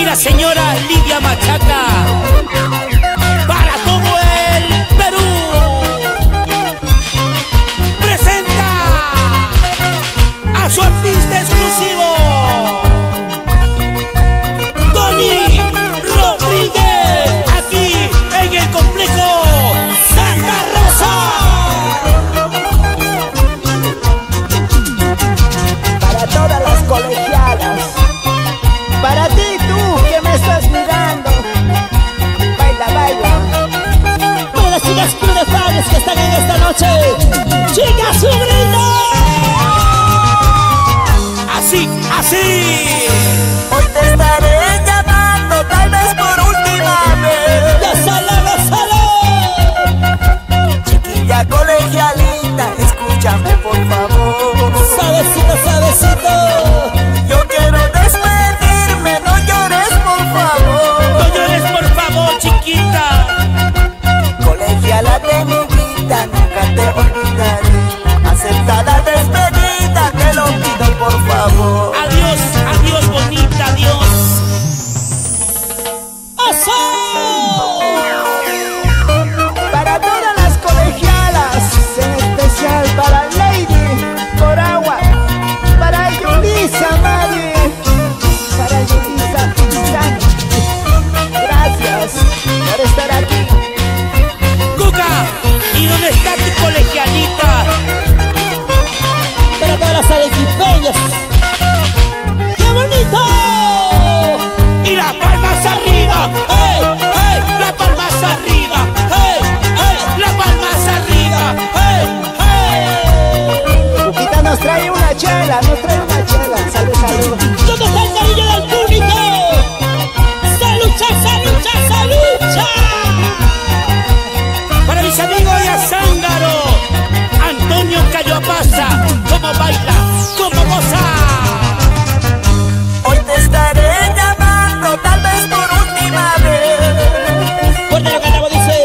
la señora Lidia Machaca. Para todo el Perú. Presenta a su artista exclusivo, Tony Rodríguez, aquí en el complejo Santa Rosa. Para todas las colegialas, para ti tú que me estás mirando, baila, baila. Para las chicas Club de Fans que están en esta noche, chicas, un grito. Así, así. Hoy te estaré llamando, tal vez por última vez. ¡Gózalo, gózalo! Chiquilla colegialita, escúchame por favor. Suavecito, suavecito. Yo quiero despedirme, no llores por favor. No llores, por favor, chiquita. Colegiala de mi vida, nunca te olvidaré. Acepta la despedida, te lo pido por favor. Adiós, adiós, bonita, adiós. ¡Oso! Para todas las colegialas, en especial para Lady Coragua, para Yulisa Mari, para Yulisa Pizani. Gracias por estar aquí. Cuca, ¿y dónde está tu colegialita? Para todas las arequipeñas. ¡Qué bonito! Y las palmas arriba, hey, hey, las palmas arriba, hey, hey, las palmas arriba, hey, hey. Cuquita nos trae una chela, Salud, salud. ¿Dónde está el cariño del público? ¡Salucha, salucha, salucha! Para mis amigos de Azángaro, Antonio Cayopasa, cómo baila, cómo goza. Hoy te estaré llamando, tal vez por última vez. Fuerte lo que acabo dice.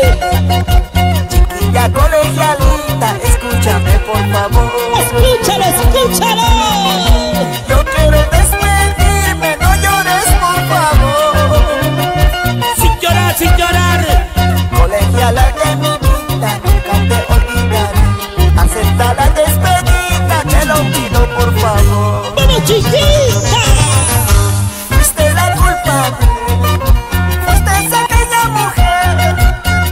Chiquilla colegialita, escúchame por favor. Escúchalo, escúchalo. Yo quiero despedirme, no llores por favor. Sin llorar, sin llorar. Colegiala de mi vida, nunca te olvidaré. Acepta la despedida, te lo pido por favor. ¡Vamos, chiquita! Fuiste la culpable, fuiste aquella mujer.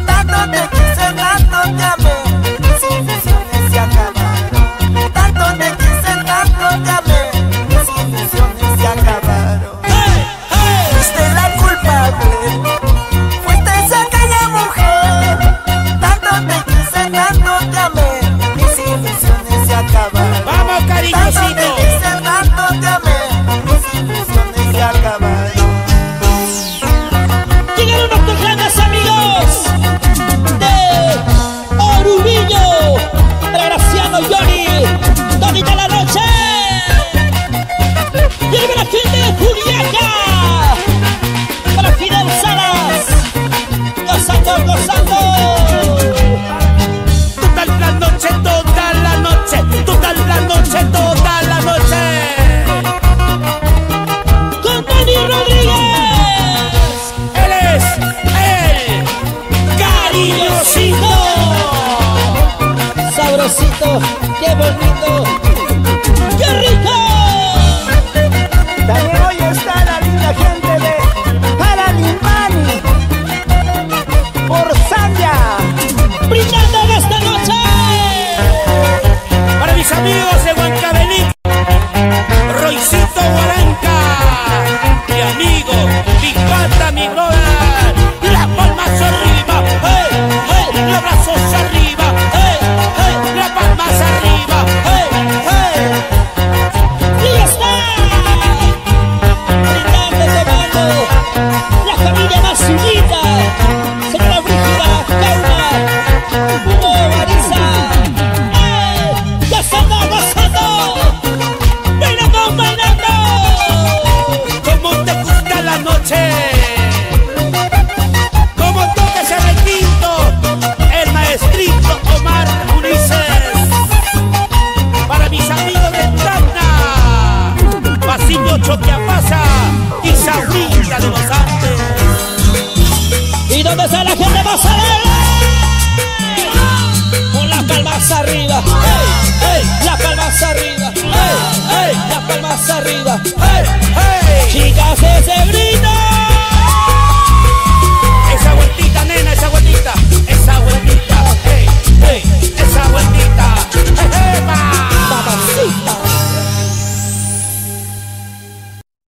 Tanto te quise, tanto te amé, mis ilusiones se acabaron. Tanto te quise, tanto te amé, mis ilusiones se acabaron. Hey, hey. Fuiste la culpable, fuiste aquella mujer. Tanto te quise, tanto te amé, mis ilusiones se acabaron. Vamos, Tanto te cariñosito. quise, tanto te amé, mis ilusiones se acabaron. Llegaron nuestros grandes amigos de Orumillo, para Graciano Johnny, Donita la noche. Viene la gente de Juliaca, para Fidel Salas, gozando, gozando. Toda la noche, toda la noche, toda la noche, toda la noche. Con Tony Rodríguez, Él es el cariñosito. sabrosito, qué bonito, qué rico. ¿Dónde está la